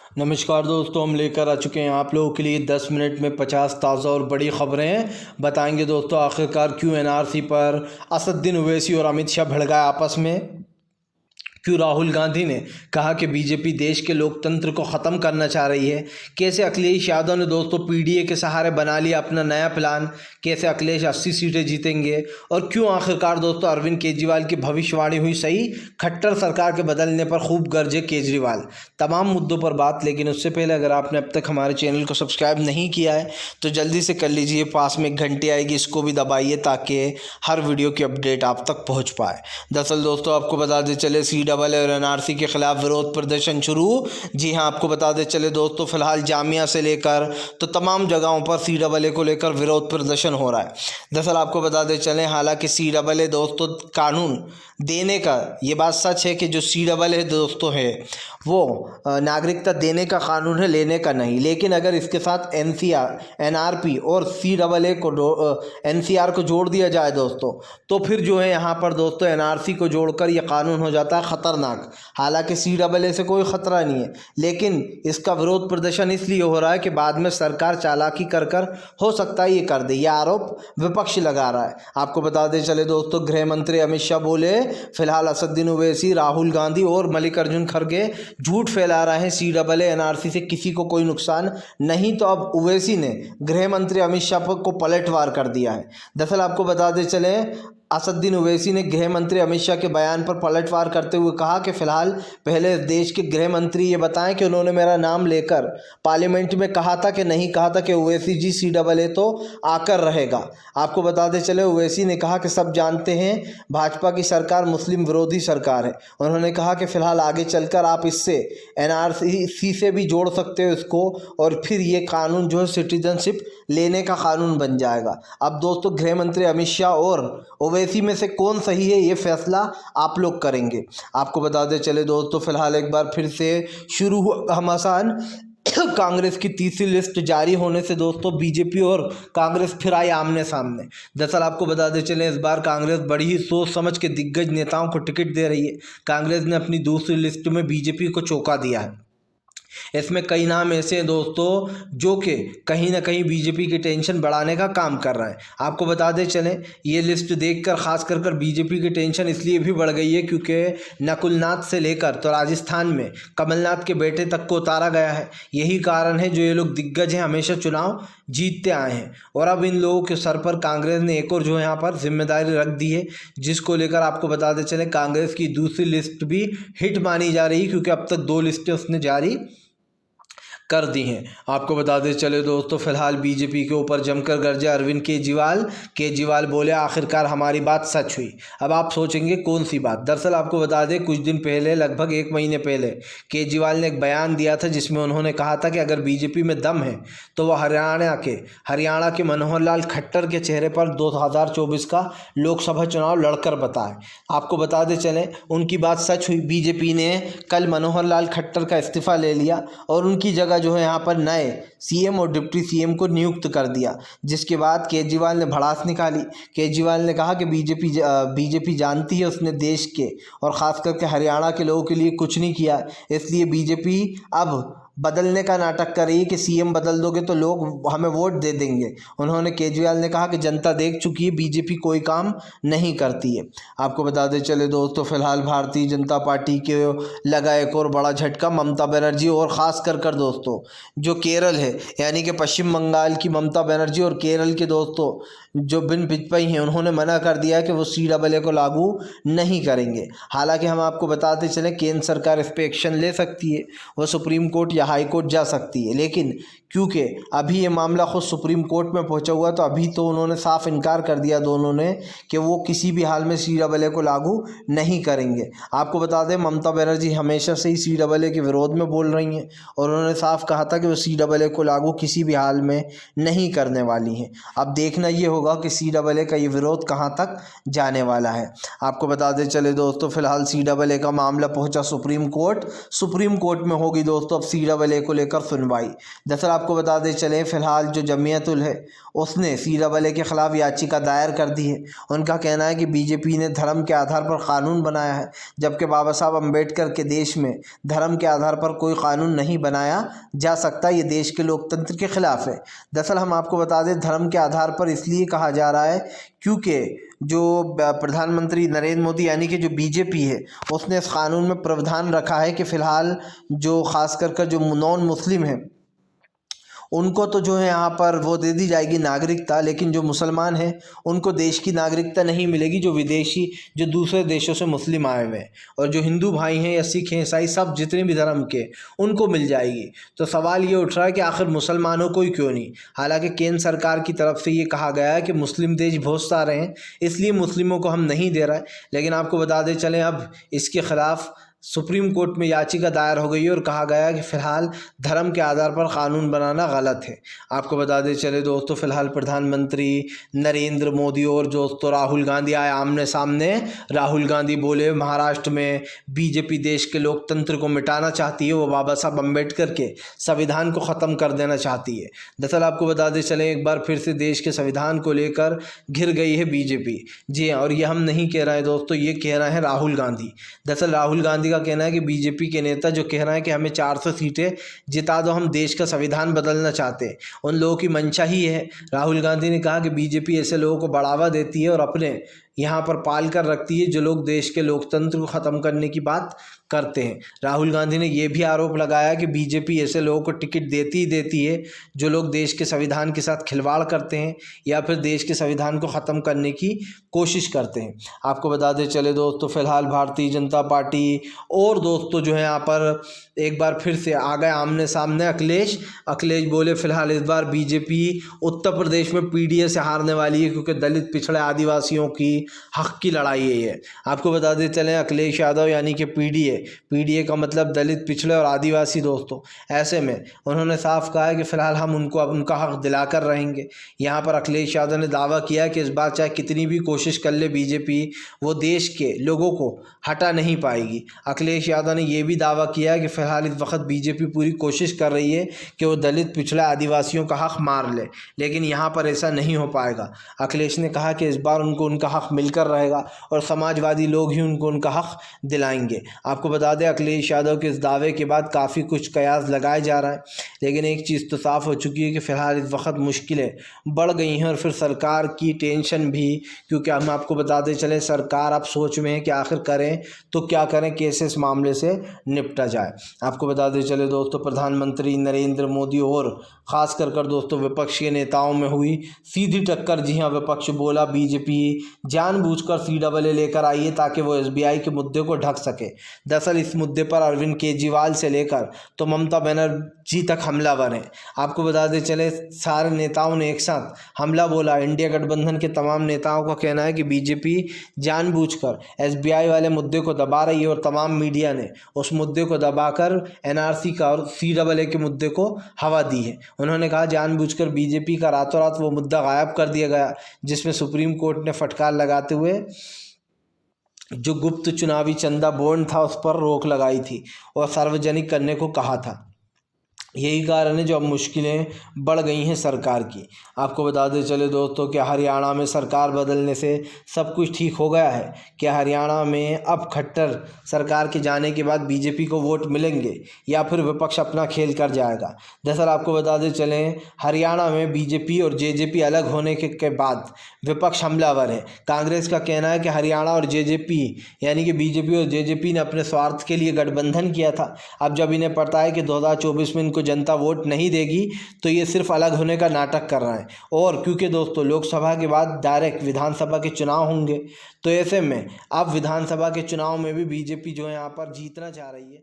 नमस्कार दोस्तों, हम लेकर आ चुके हैं आप लोगों के लिए 10 मिनट में 50 ताज़ा और बड़ी खबरें। बताएंगे दोस्तों आखिरकार क्यों एनआरसी पर असदुद्दीन ओवैसी और अमित शाह भिड़ गए आपस में। क्यों राहुल गांधी ने कहा कि बीजेपी देश के लोकतंत्र को ख़त्म करना चाह रही है। कैसे अखिलेश यादव ने दोस्तों पीडीए के सहारे बना लिया अपना नया प्लान। कैसे अखिलेश 80 सीटें जीतेंगे और क्यों आखिरकार दोस्तों अरविंद केजरीवाल की भविष्यवाणी हुई सही। खट्टर सरकार के बदलने पर खूब गरजे केजरीवाल। तमाम मुद्दों पर बात, लेकिन उससे पहले अगर आपने अब तक हमारे चैनल को सब्सक्राइब नहीं किया है तो जल्दी से कर लीजिए। पास में एक घंटी आएगी, इसको भी दबाइए ताकि हर वीडियो की अपडेट आप तक पहुँच पाए। दरअसल दोस्तों आपको बता दें चले CAA और एनआरसी के खिलाफ विरोध प्रदर्शन शुरू। जी हां, आपको बता दें चले दोस्तों फिलहाल जामिया से लेकर तो तमाम जगहों पर CAA को लेकर विरोध प्रदर्शन हो रहा है। दरअसल आपको बता दें चले हालांकि CAA दोस्तों कानून देने का, ये बात सच है कि जो CAA दोस्तों है वो नागरिकता देने का कानून है, लेने का नहीं। लेकिन अगर इसके साथ NRP और CAA को NCR को जोड़ दिया जाए दोस्तों, तो फिर जो है यहाँ पर दोस्तों NRC को जोड़कर ये कानून हो जाता है ख़तरनाक। हालांकि CAA से कोई ख़तरा नहीं है, लेकिन इसका विरोध प्रदर्शन इसलिए हो रहा है कि बाद में सरकार चालाकी कर हो सकता है ये कर दे। ये आरोप विपक्ष लगा रहा है। आपको बता दें चले दोस्तों गृह मंत्री अमित शाह बोले फिलहाल असदुद्दीन ओवैसी, राहुल गांधी और मल्लिकार्जुन खड़गे झूठ फैला रहे हैं। CAA NRC से किसी को कोई नुकसान नहीं। तो अब ओवैसी ने गृह मंत्री अमित शाह को पलटवार कर दिया है। दरअसल आपको बता दें चले असदुद्दीन ओवैसी ने गृह मंत्री अमित शाह के बयान पर पलटवार करते हुए कहा कि फिलहाल पहले देश के गृह मंत्री ये बताएं कि उन्होंने मेरा नाम लेकर पार्लियामेंट में कहा था कि नहीं कहा था कि ओवैसी जी CAA तो आकर रहेगा। आपको बताते चले ओवैसी ने कहा कि सब जानते हैं भाजपा की सरकार मुस्लिम विरोधी सरकार है। उन्होंने कहा कि फिलहाल आगे चलकर आप इससे NRC से भी जोड़ सकते हो इसको, और फिर ये कानून जो है सिटीजनशिप लेने का कानून बन जाएगा। अब दोस्तों गृह मंत्री अमित शाह और ओवैसी में से कौन सही है ये फैसला आप लोग करेंगे। आपको बताते चले दोस्तों फिलहाल एक बार फिर से शुरू हुआ घमासान। कांग्रेस की तीसरी लिस्ट जारी होने से दोस्तों बीजेपी और कांग्रेस फिर आई आमने सामने। दरअसल आपको बताते चले इस बार कांग्रेस बड़ी ही सोच समझ के दिग्गज नेताओं को टिकट दे रही है। कांग्रेस ने अपनी दूसरी लिस्ट में बीजेपी को चौंका दिया है। इसमें कई नाम ऐसे हैं दोस्तों जो कि कहीं ना कहीं बीजेपी की टेंशन बढ़ाने का काम कर रहे हैं। आपको बताते चलें ये लिस्ट देखकर खास कर बीजेपी की टेंशन इसलिए भी बढ़ गई है क्योंकि नकुलनाथ से लेकर तो राजस्थान में कमलनाथ के बेटे तक को उतारा गया है। यही कारण है जो ये लोग दिग्गज हैं, हमेशा चुनाव जीतते आए हैं। और अब इन लोगों के सर पर कांग्रेस ने एक और जो है यहाँ पर जिम्मेदारी रख दी है, जिसको लेकर आपको बताते चलें कांग्रेस की दूसरी लिस्ट भी हिट मानी जा रही है क्योंकि अब तक 2 लिस्टें उसने जारी कर दी हैं। आपको बताते चले दोस्तों फिलहाल बीजेपी के ऊपर जमकर गरजे अरविंद केजरीवाल बोले आखिरकार हमारी बात सच हुई। अब आप सोचेंगे कौन सी बात। दरअसल आपको बता दें कुछ दिन पहले, लगभग 1 महीने पहले केजरीवाल ने एक बयान दिया था जिसमें उन्होंने कहा था कि अगर बीजेपी में दम है तो वह हरियाणा के मनोहर लाल खट्टर के चेहरे पर 2024 का लोकसभा चुनाव लड़कर बताए। आपको बताते चलें उनकी बात सच हुई। बीजेपी ने कल मनोहर लाल खट्टर का इस्तीफा ले लिया और उनकी जगह जो है यहाँ पर नए CM और डिप्टी CM को नियुक्त कर दिया, जिसके बाद केजरीवाल ने भड़ास निकाली। केजरीवाल ने कहा कि बीजेपी जानती है उसने देश के और ख़ास करके हरियाणा के लोगों के लिए कुछ नहीं किया, इसलिए बीजेपी अब बदलने का नाटक कर रही है कि CM बदल दोगे तो लोग हमें वोट दे देंगे। उन्होंने केजरीवाल ने कहा कि जनता देख चुकी है बीजेपी कोई काम नहीं करती है। आपको बताते चले दोस्तों फिलहाल भारतीय जनता पार्टी के लगा एक और बड़ा झटका। ममता बनर्जी और ख़ास कर दोस्तों जो केरल है यानी कि पश्चिम बंगाल की ममता बनर्जी और केरल के दोस्तों जो बिन बिजपई हैं, उन्होंने मना कर दिया है कि वो CAA को लागू नहीं करेंगे। हालांकि हम आपको बताते चलें केंद्र सरकार इस पर एक्शन ले सकती है, वो सुप्रीम कोर्ट या हाई कोर्ट जा सकती है, लेकिन क्योंकि अभी ये मामला खुद सुप्रीम कोर्ट में पहुंचा हुआ तो अभी तो उन्होंने साफ इनकार कर दिया दोनों ने कि वो किसी भी हाल में CAA को लागू नहीं करेंगे। आपको बता दें ममता बनर्जी हमेशा से ही CAA के विरोध में बोल रही हैं और उन्होंने साफ कहा था कि वो CAA को लागू किसी भी हाल में नहीं करने वाली हैं। अब देखना ये होगा कि CAA का ये विरोध कहाँ तक जाने वाला है। आपको बताते चले दोस्तों फिलहाल CAA का मामला पहुँचा सुप्रीम कोर्ट में होगी दोस्तों अब CAA को लेकर सुनवाई। दरअसल आपको बता दें चले फ़िलहाल जो जमीयतुल है उसने CAA के ख़िलाफ़ याचिका दायर कर दी है। उनका कहना है कि बीजेपी ने धर्म के आधार पर क़ानून बनाया है, जबकि बाबा साहब अम्बेडकर के देश में धर्म के आधार पर कोई क़ानून नहीं बनाया जा सकता। ये देश के लोकतंत्र के ख़िलाफ़ है। दरअसल हम आपको बता दें धर्म के आधार पर इसलिए कहा जा रहा है क्योंकि जो प्रधानमंत्री नरेंद्र मोदी यानी कि जो बीजेपी है उसने इस क़ानून में प्रावधान रखा है कि फ़िलहाल जो ख़ास कर जो नॉन मुस्लिम हैं उनको तो जो है यहाँ पर वो दे दी जाएगी नागरिकता, लेकिन जो मुसलमान हैं उनको देश की नागरिकता नहीं मिलेगी, जो विदेशी जो दूसरे देशों से मुस्लिम आए हुए हैं। और जो हिंदू भाई हैं या सिख हैं ईसाई सब जितने भी धर्म के उनको मिल जाएगी। तो सवाल ये उठ रहा है कि आखिर मुसलमानों को ही क्यों नहीं। हालांकि केंद्र सरकार की तरफ से ये कहा गया है कि मुस्लिम देश बहुत सारे हैं इसलिए मुस्लिमों को हम नहीं दे रहा है, लेकिन आपको बता दें चलें अब इसके ख़िलाफ़ सुप्रीम कोर्ट में याचिका दायर हो गई है और कहा गया है कि फ़िलहाल धर्म के आधार पर क़ानून बनाना गलत है। आपको बता दें चले दोस्तों फ़िलहाल प्रधानमंत्री नरेंद्र मोदी और दोस्तों राहुल गांधी आए आमने सामने। राहुल गांधी बोले महाराष्ट्र में बीजेपी देश के लोकतंत्र को मिटाना चाहती है, वो बाबा साहब अम्बेडकर के संविधान को ख़त्म कर देना चाहती है। दरअसल आपको बता दें चलें एक बार फिर से देश के संविधान को लेकर घिर गई है बीजेपी। जी हाँ, और ये हम नहीं कह रहे हैं दोस्तों, ये कह रहे हैं राहुल गांधी। दरअसल राहुल गांधी का कहना है कि बीजेपी के नेता जो कह रहे हैं कि हमें 400 सीटें जिता दो, हम देश का संविधान बदलना चाहते हैं, उन लोगों की मंशा ही है। राहुल गांधी ने कहा कि बीजेपी ऐसे लोगों को बढ़ावा देती है और अपने यहाँ पर पाल कर रखती है जो लोग देश के लोकतंत्र को ख़त्म करने की बात करते हैं। राहुल गांधी ने यह भी आरोप लगाया कि बीजेपी ऐसे लोगों को टिकट देती ही देती है जो लोग देश के संविधान के साथ खिलवाड़ करते हैं या फिर देश के संविधान को ख़त्म करने की कोशिश करते हैं। आपको बता दें चले दोस्तों फ़िलहाल भारतीय जनता पार्टी और दोस्तों जो है यहाँ पर एक बार फिर से आ गए आमने सामने। अखिलेश बोले फ़िलहाल इस बार बीजेपी उत्तर प्रदेश में PDA से हारने वाली है क्योंकि दलित पिछड़े आदिवासियों की हक की लड़ाई है ये। आपको बता दें चलें अखिलेश यादव यानी कि PDA का मतलब दलित पिछड़े और आदिवासी दोस्तों। ऐसे में उन्होंने साफ कहा है कि फ़िलहाल हम उनको उनका हक दिलाकर रहेंगे। यहाँ पर अखिलेश यादव ने दावा किया कि इस बार चाहे कितनी भी कोशिश कर ले बीजेपी, वो देश के लोगों को हटा नहीं पाएगी। अखिलेश यादव ने यह भी दावा किया कि फ़िलहाल इस वक्त बीजेपी पूरी कोशिश कर रही है कि वो दलित पिछड़े आदिवासियों का हक मार ले, लेकिन यहाँ पर ऐसा नहीं हो पाएगा। अखिलेश ने कहा कि इस बार उनको उनका हक मिलकर रहेगा और समाजवादी लोग ही उनको उनका हक दिलाएंगे। आपको बता दें अखिलेश यादव के इस दावे के बाद काफ़ी कुछ कयास लगाए जा रहा है, लेकिन एक चीज़ तो साफ़ हो चुकी है कि फ़िलहाल इस वक्त मुश्किलें बढ़ गई हैं और फिर सरकार की टेंशन भी, क्योंकि हम आपको बताते चले सरकार अब सोच में है कि आखिर करें तो क्या करें, कैसे इस मामले से निपटा जाए। आपको बताते चले दोस्तों प्रधानमंत्री नरेंद्र मोदी और ख़ास कर दोस्तों विपक्ष के नेताओं में हुई सीधी टक्कर। जी हाँ, विपक्ष बोला बीजेपी जानबूझकर CAA लेकर आई है ताकि वो SBI के मुद्दे को ढक सके। दरअसल इस मुद्दे पर अरविंद केजरीवाल से लेकर तो ममता बनर्जी तक हमलावर हैं। आपको बता दें चले सारे नेताओं ने एक साथ हमला बोला। इंडिया गठबंधन के तमाम नेताओं का कहना है कि बीजेपी जानबूझकर SBI वाले मुद्दे को दबा रही है और तमाम मीडिया ने उस मुद्दे को दबाकर NRC का और CAA के मुद्दे को हवा दी है। उन्होंने कहा जानबूझकर बीजेपी का रातों रात वो मुद्दा गायब कर दिया गया जिसमें सुप्रीम कोर्ट ने फटकार लगाते हुए जो गुप्त चुनावी चंदा बॉन्ड था उस पर रोक लगाई थी और सार्वजनिक करने को कहा था। यही कारण है जो अब मुश्किलें बढ़ गई हैं सरकार की। आपको बताते चले दोस्तों कि हरियाणा में सरकार बदलने से सब कुछ ठीक हो गया है। क्या हरियाणा में अब खट्टर सरकार के जाने के बाद बीजेपी को वोट मिलेंगे या फिर विपक्ष अपना खेल कर जाएगा? दरअसल आपको बताते चलें हरियाणा में बीजेपी और JJP अलग होने के बाद विपक्ष हमलावर है। कांग्रेस का कहना है कि हरियाणा और JJP यानी कि बीजेपी और JJP ने अपने स्वार्थ के लिए गठबंधन किया था। अब जब इन्हें पता है कि 2024 में इनको जनता वोट नहीं देगी तो ये सिर्फ अलग होने का नाटक कर रहे हैं। और क्योंकि दोस्तों लोकसभा के बाद डायरेक्ट विधानसभा के चुनाव होंगे, तो ऐसे में अब विधानसभा के चुनाव में भी बीजेपी जो है यहाँ पर जीतना चाह रही है।